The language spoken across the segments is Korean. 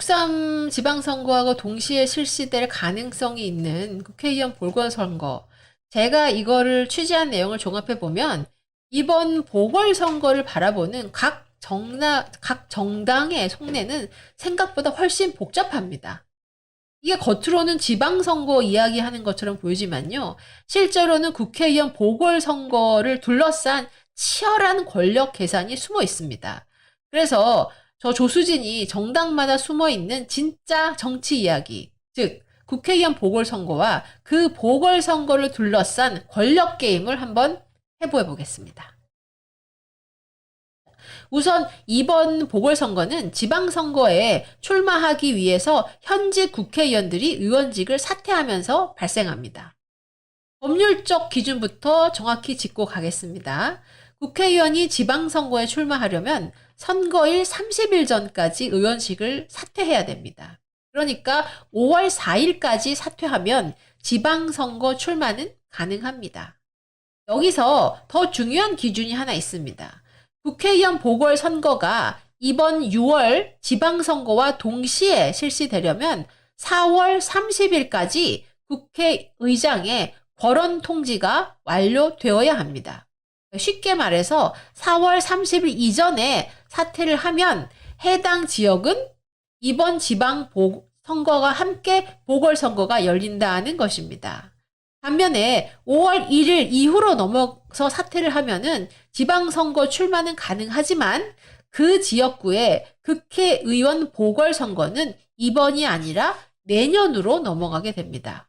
6.3 지방선거하고 동시에 실시될 가능성이 있는 국회의원 보궐선거. 제가 이거를 취재한 내용을 종합해 보면 이번 보궐선거를 바라보는 각 정당의 속내는 생각보다 훨씬 복잡합니다. 이게 겉으로는 지방선거 이야기하는 것처럼 보이지만요. 실제로는 국회의원 보궐선거를 둘러싼 치열한 권력 계산이 숨어 있습니다. 그래서 저 조수진이 정당마다 숨어 있는 진짜 정치 이야기, 즉 국회의원 보궐선거와 그 보궐선거를 둘러싼 권력 게임을 한번 해보해 보겠습니다. 우선 이번 보궐선거는 지방선거에 출마하기 위해서 현직 국회의원들이 의원직을 사퇴하면서 발생합니다. 법률적 기준부터 정확히 짚고 가겠습니다. 국회의원이 지방선거에 출마하려면 선거일 30일 전까지 의원직을 사퇴해야 됩니다. 그러니까 5월 4일까지 사퇴하면 지방선거 출마는 가능합니다. 여기서 더 중요한 기준이 하나 있습니다. 국회의원 보궐선거가 이번 6월 지방선거와 동시에 실시되려면 4월 30일까지 국회의장의 권한 통지가 완료되어야 합니다. 쉽게 말해서 4월 30일 이전에 사퇴를 하면 해당 지역은 이번 지방 선거가 함께 보궐선거가 열린다는 것입니다. 반면에 5월 1일 이후로 넘어서 사퇴를 하면은 지방선거 출마는 가능하지만 그 지역구의 국회의원 보궐선거는 이번이 아니라 내년으로 넘어가게 됩니다.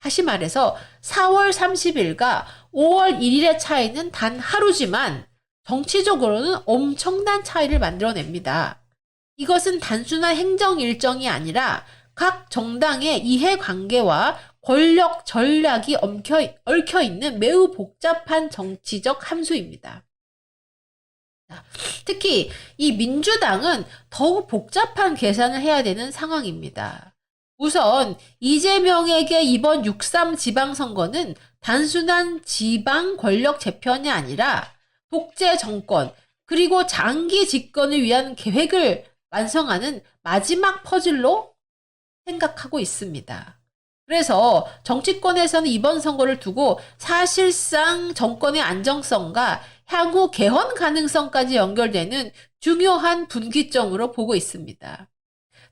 다시 말해서 4월 30일과 5월 1일의 차이는 단 하루지만 정치적으로는 엄청난 차이를 만들어냅니다. 이것은 단순한 행정 일정이 아니라 각 정당의 이해관계와 권력 전략이 얽혀있는 매우 복잡한 정치적 함수입니다. 특히 이 민주당은 더욱 복잡한 계산을 해야 되는 상황입니다. 우선 이재명에게 이번 6.3 지방선거는 단순한 지방 권력 재편이 아니라 독재 정권 그리고 장기 집권을 위한 계획을 완성하는 마지막 퍼즐로 생각하고 있습니다. 그래서 정치권에서는 이번 선거를 두고 사실상 정권의 안정성과 향후 개헌 가능성까지 연결되는 중요한 분기점으로 보고 있습니다.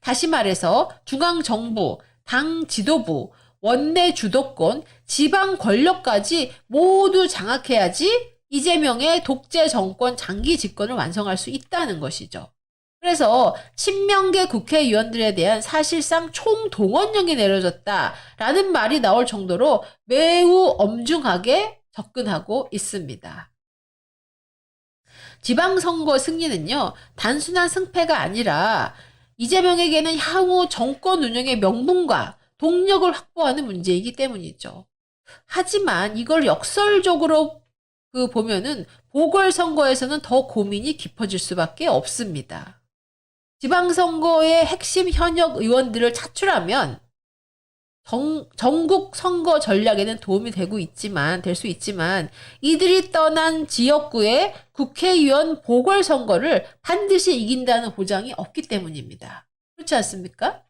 다시 말해서 중앙정부, 당 지도부, 원내 주도권, 지방 권력까지 모두 장악해야지 이재명의 독재 정권 장기 집권을 완성할 수 있다는 것이죠. 그래서 친명계 국회의원들에 대한 사실상 총동원령이 내려졌다라는 말이 나올 정도로 매우 엄중하게 접근하고 있습니다. 지방선거 승리는요, 단순한 승패가 아니라 이재명에게는 향후 정권 운영의 명분과 동력을 확보하는 문제이기 때문이죠. 하지만 이걸 역설적으로 보면은 보궐선거에서는 더 고민이 깊어질 수밖에 없습니다. 지방선거의 핵심 현역 의원들을 차출하면 전국 선거 전략에는 도움이 될 수 있지만 이들이 떠난 지역구의 국회의원 보궐선거를 반드시 이긴다는 보장이 없기 때문입니다. 그렇지 않습니까?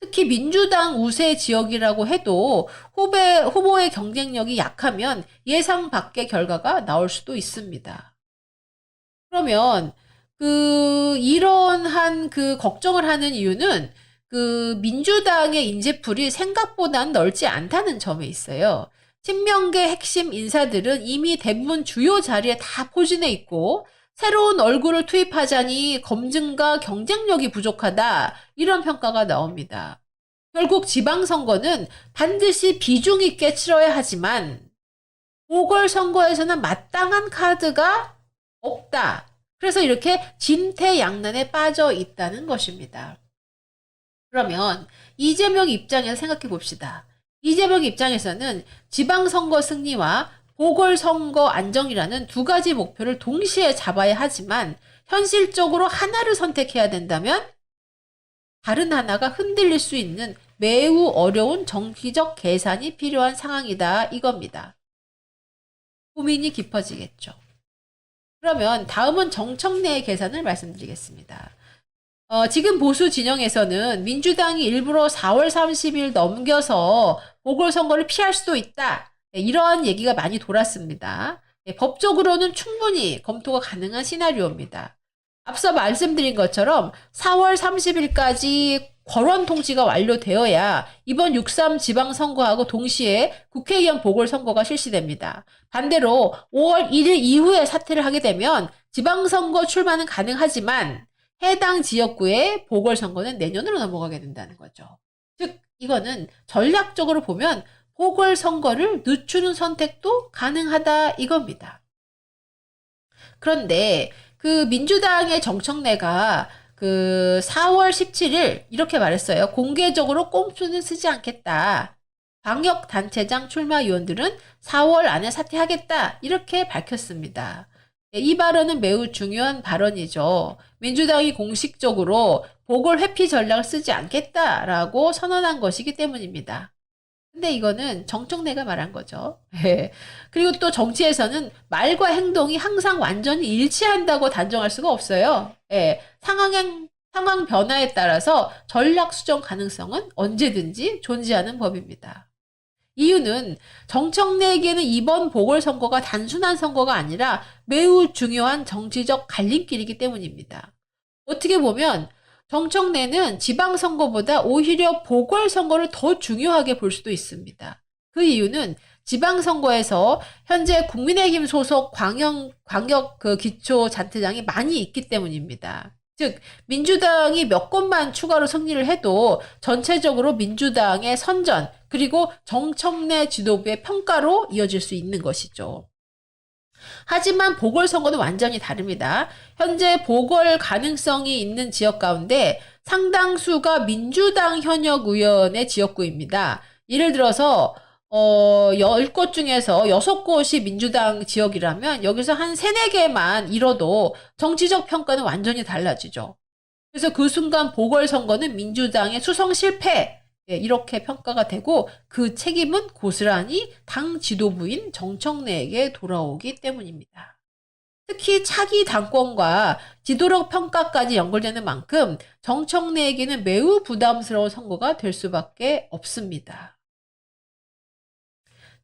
특히 민주당 우세 지역이라고 해도 후보의 경쟁력이 약하면 예상 밖의 결과가 나올 수도 있습니다. 그러면 이러한 걱정을 하는 이유는 민주당의 인재풀이 생각보다는 넓지 않다는 점에 있어요. 친명계 핵심 인사들은 이미 대부분 주요 자리에 다 포진해 있고 새로운 얼굴을 투입하자니 검증과 경쟁력이 부족하다 이런 평가가 나옵니다. 결국 지방선거는 반드시 비중 있게 치러야 하지만 보궐선거에서는 마땅한 카드가 없다. 그래서 이렇게 진퇴양난에 빠져 있다는 것입니다. 그러면 이재명 입장에서 생각해 봅시다. 이재명 입장에서는 지방선거 승리와 보궐선거 안정이라는 두 가지 목표를 동시에 잡아야 하지만 현실적으로 하나를 선택해야 된다면 다른 하나가 흔들릴 수 있는 매우 어려운 정치적 계산이 필요한 상황이다 이겁니다. 고민이 깊어지겠죠. 그러면 다음은 정청래의 계산을 말씀드리겠습니다. 지금 보수 진영에서는 민주당이 일부러 4월 30일 넘겨서 보궐선거를 피할 수도 있다. 네, 이런 얘기가 많이 돌았습니다. 네, 법적으로는 충분히 검토가 가능한 시나리오입니다. 앞서 말씀드린 것처럼 4월 30일까지 권원 통지가 완료되어야 이번 6.3 지방선거하고 동시에 국회의원 보궐선거가 실시됩니다. 반대로 5월 1일 이후에 사퇴를 하게 되면 지방선거 출마는 가능하지만 해당 지역구의 보궐선거는 내년으로 넘어가게 된다는 거죠. 즉 이거는 전략적으로 보면 보궐선거를 늦추는 선택도 가능하다 이겁니다. 그런데 그 민주당의 정청래가 그 4월 17일 이렇게 말했어요. 공개적으로 꼼수는 쓰지 않겠다. 방역단체장 출마위원들은 4월 안에 사퇴하겠다. 이렇게 밝혔습니다. 이 발언은 매우 중요한 발언이죠. 민주당이 공식적으로 보궐 회피 전략을 쓰지 않겠다라고 선언한 것이기 때문입니다. 근데 이거는 정청래가 말한 거죠. 그리고 또 정치에서는 말과 행동이 항상 완전히 일치한다고 단정할 수가 없어요. 상황 변화에 따라서 전략 수정 가능성은 언제든지 존재하는 법입니다. 이유는 정청래에게는 이번 보궐선거가 단순한 선거가 아니라 매우 중요한 정치적 갈림길이기 때문입니다. 어떻게 보면 정청래는 지방선거보다 오히려 보궐선거를 더 중요하게 볼 수도 있습니다. 그 이유는 지방선거에서 현재 국민의힘 소속 광역 그 기초자치장이 많이 있기 때문입니다. 즉 민주당이 몇 곳만 추가로 승리를 해도 전체적으로 민주당의 선전 그리고 정청래 지도부의 평가로 이어질 수 있는 것이죠. 하지만 보궐선거는 완전히 다릅니다. 현재 보궐 가능성이 있는 지역 가운데 상당수가 민주당 현역 의원의 지역구입니다. 예를 들어서 10곳 중에서 6곳이 민주당 지역이라면 여기서 한 3, 4개만 잃어도 정치적 평가는 완전히 달라지죠. 그래서 그 순간 보궐선거는 민주당의 수성 실패 이렇게 평가가 되고 그 책임은 고스란히 당 지도부인 정청래에게 돌아오기 때문입니다. 특히 차기 당권과 지도력 평가까지 연결되는 만큼 정청래에게는 매우 부담스러운 선거가 될 수밖에 없습니다.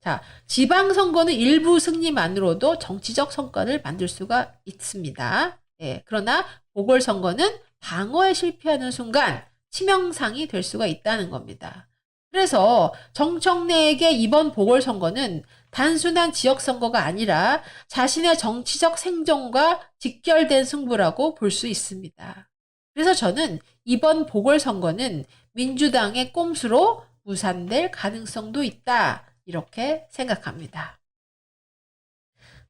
자, 지방선거는 일부 승리만으로도 정치적 성과를 만들 수가 있습니다. 그러나 보궐선거는 방어에 실패하는 순간 치명상이 될 수가 있다는 겁니다. 그래서 정청래에게 이번 보궐선거는 단순한 지역선거가 아니라 자신의 정치적 생존과 직결된 승부라고 볼 수 있습니다. 그래서 저는 이번 보궐선거는 민주당의 꼼수로 무산될 가능성도 있다. 이렇게 생각합니다.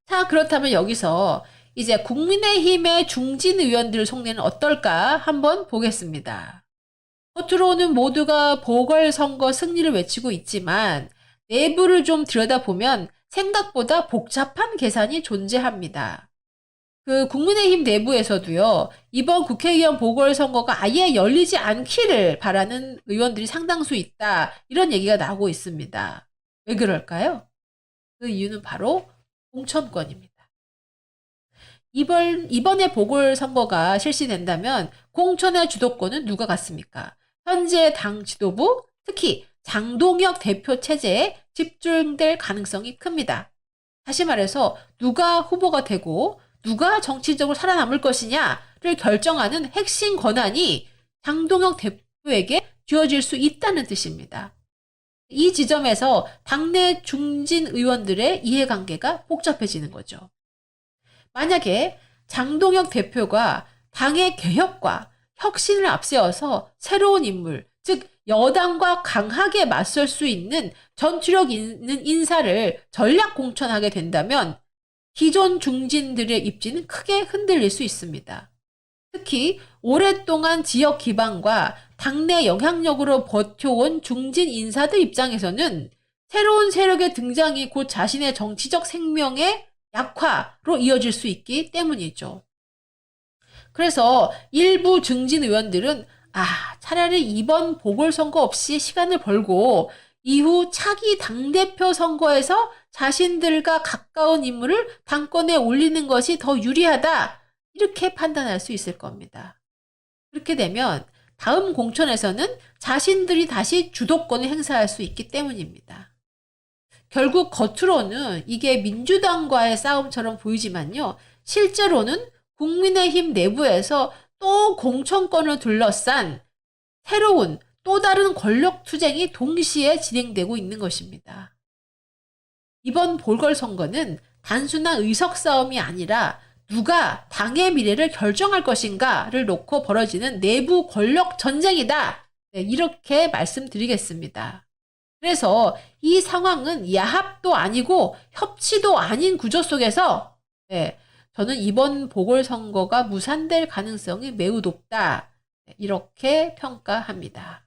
자, 그렇다면 여기서 이제 국민의힘의 중진 의원들 속내는 어떨까 한번 보겠습니다. 겉으로는 모두가 보궐선거 승리를 외치고 있지만 내부를 좀 들여다보면 생각보다 복잡한 계산이 존재합니다. 그 국민의힘 내부에서도요, 이번 국회의원 보궐선거가 아예 열리지 않기를 바라는 의원들이 상당수 있다. 이런 얘기가 나오고 있습니다. 왜 그럴까요? 그 이유는 바로 공천권입니다. 이번에 보궐선거가 실시된다면 공천의 주도권은 누가 갖습니까? 현재 당 지도부, 특히 장동혁 대표 체제에 집중될 가능성이 큽니다. 다시 말해서 누가 후보가 되고 누가 정치적으로 살아남을 것이냐를 결정하는 핵심 권한이 장동혁 대표에게 쥐어질 수 있다는 뜻입니다. 이 지점에서 당내 중진 의원들의 이해관계가 복잡해지는 거죠. 만약에 장동혁 대표가 당의 개혁과 혁신을 앞세워서 새로운 인물, 즉 여당과 강하게 맞설 수 있는 전투력 있는 인사를 전략 공천하게 된다면 기존 중진들의 입지는 크게 흔들릴 수 있습니다. 특히 오랫동안 지역 기반과 당내 영향력으로 버텨온 중진 인사들 입장에서는 새로운 세력의 등장이 곧 자신의 정치적 생명의 약화로 이어질 수 있기 때문이죠. 그래서 일부 중진 의원들은 차라리 이번 보궐선거 없이 시간을 벌고 이후 차기 당대표 선거에서 자신들과 가까운 인물을 당권에 올리는 것이 더 유리하다. 이렇게 판단할 수 있을 겁니다. 그렇게 되면 다음 공천에서는 자신들이 다시 주도권을 행사할 수 있기 때문입니다. 결국 겉으로는 이게 민주당과의 싸움처럼 보이지만요. 실제로는 국민의힘 내부에서 또 공천권을 둘러싼 새로운 또 다른 권력 투쟁이 동시에 진행되고 있는 것입니다. 이번 보궐선거는 단순한 의석 싸움이 아니라 누가 당의 미래를 결정할 것인가를 놓고 벌어지는 내부 권력 전쟁이다. 네, 이렇게 말씀드리겠습니다. 그래서 이 상황은 야합도 아니고 협치도 아닌 구조 속에서 네, 저는 이번 보궐선거가 무산될 가능성이 매우 높다. 네, 이렇게 평가합니다.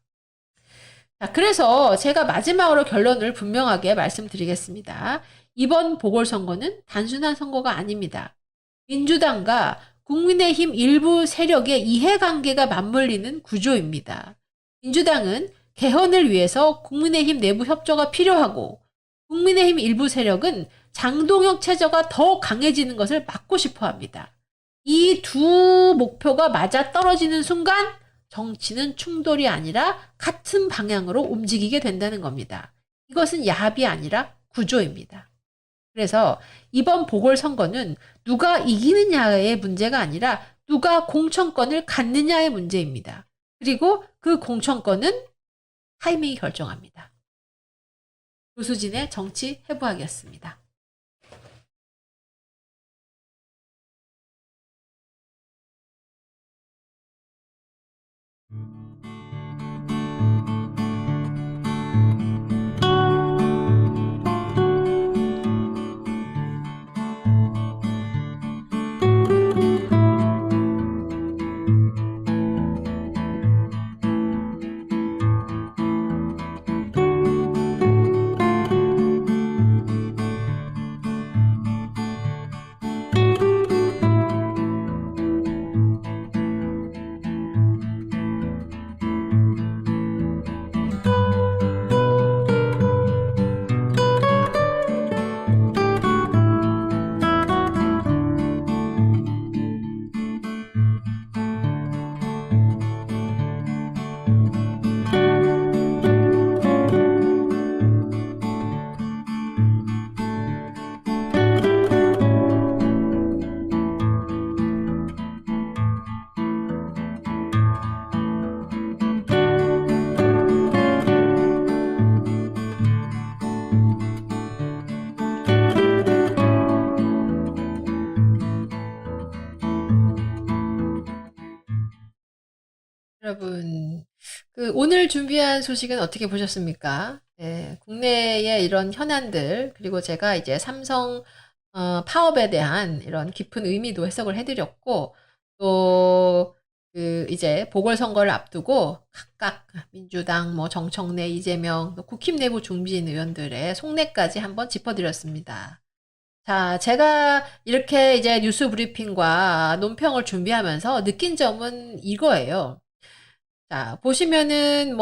자, 그래서 제가 마지막으로 결론을 분명하게 말씀드리겠습니다. 이번 보궐선거는 단순한 선거가 아닙니다. 민주당과 국민의힘 일부 세력의 이해관계가 맞물리는 구조입니다. 민주당은 개헌을 위해서 국민의힘 내부 협조가 필요하고 국민의힘 일부 세력은 장동혁 체제가 더 강해지는 것을 막고 싶어 합니다. 이 두 목표가 맞아떨어지는 순간 정치는 충돌이 아니라 같은 방향으로 움직이게 된다는 겁니다. 이것은 야합이 아니라 구조입니다. 그래서 이번 보궐선거는 누가 이기느냐의 문제가 아니라 누가 공천권을 갖느냐의 문제입니다. 그리고 그 공천권은 타이밍이 결정합니다. 조수진의 정치 해부학이었습니다. 여러분, 오늘 준비한 소식은 어떻게 보셨습니까? 네, 국내의 이런 현안들, 그리고 제가 이제 삼성 파업에 대한 이런 깊은 의미도 해석을 해드렸고, 또, 이제 보궐선거를 앞두고 각각 민주당, 뭐 정청래, 이재명, 또 국힘 내부 중진 의원들의 속내까지 한번 짚어드렸습니다. 자, 제가 이렇게 이제 뉴스 브리핑과 논평을 준비하면서 느낀 점은 이거예요. 자, 보시면은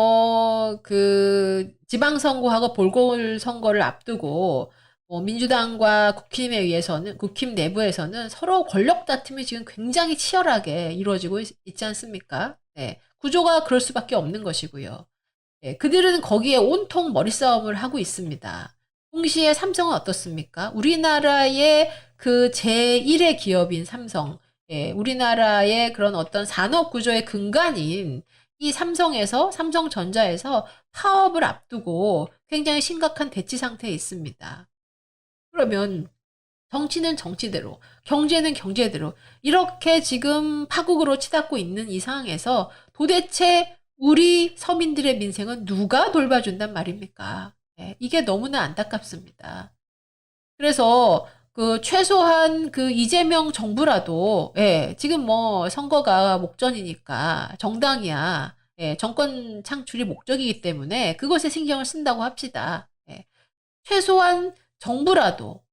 지방선거하고 보궐선거를 앞두고 민주당과 국힘에 의해서는 국힘 내부에서는 서로 권력 다툼이 지금 굉장히 치열하게 이루어지고 있지 않습니까? 네, 구조가 그럴 수밖에 없는 것이고요. 네, 그들은 거기에 온통 머리싸움을 하고 있습니다. 동시에 삼성은 어떻습니까? 우리나라의 그 제1의 기업인 삼성, 예, 우리나라의 그런 어떤 산업 구조의 근간인 이 삼성전자에서 파업을 앞두고 굉장히 심각한 대치 상태에 있습니다. 그러면 정치는 정치대로, 경제는 경제대로 이렇게 지금 파국으로 치닫고 있는 이 상황에서 도대체 우리 서민들의 민생은 누가 돌봐준단 말입니까? 네, 이게 너무나 안타깝습니다. 그래서 최소한 이재명 정부라도, 예, 지금 선거가 목전이니까 정당이야. 예, 정권 창출이 목적이기 때문에 그것에 신경을 쓴다고 합시다. 예, 최소한 정부라도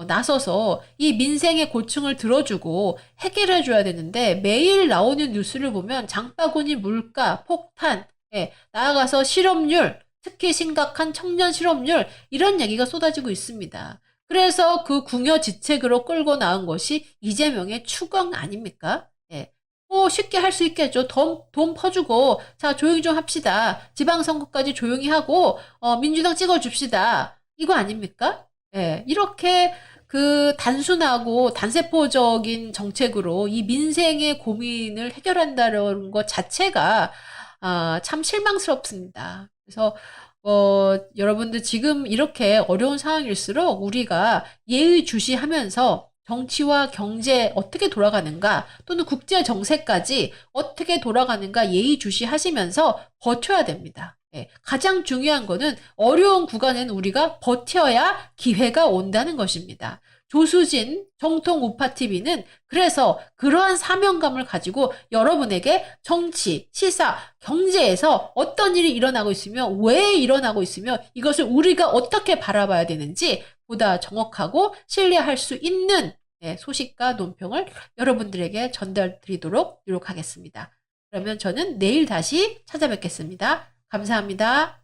나서서 이 민생의 고충을 들어주고 해결해 줘야 되는데 매일 나오는 뉴스를 보면 장바구니 물가, 폭탄, 예, 나아가서 실업률, 특히 심각한 청년 실업률 이런 얘기가 쏟아지고 있습니다. 그래서 그 궁여지책으로 끌고 나온 것이 이재명의 추경 아닙니까? 예. 쉽게 할 수 있겠죠. 돈 퍼주고, 자, 조용히 좀 합시다. 지방선거까지 조용히 하고, 민주당 찍어줍시다. 이거 아닙니까? 예, 이렇게 그 단순하고 단세포적인 정책으로 이 민생의 고민을 해결한다는 것 자체가, 참 실망스럽습니다. 그래서, 여러분들 지금 이렇게 어려운 상황일수록 우리가 예의주시하면서 정치와 경제 어떻게 돌아가는가 또는 국제 정세까지 어떻게 돌아가는가 예의주시하시면서 버텨야 됩니다. 예, 가장 중요한 거는 어려운 구간에는 우리가 버텨야 기회가 온다는 것입니다. 조수진 정통 우파 TV는 그래서 그러한 사명감을 가지고 여러분에게 정치, 시사, 경제에서 어떤 일이 일어나고 있으며 왜 일어나고 있으며 이것을 우리가 어떻게 바라봐야 되는지 보다 정확하고 신뢰할 수 있는 소식과 논평을 여러분들에게 전달드리도록 노력하겠습니다. 그러면 저는 내일 다시 찾아뵙겠습니다. 감사합니다.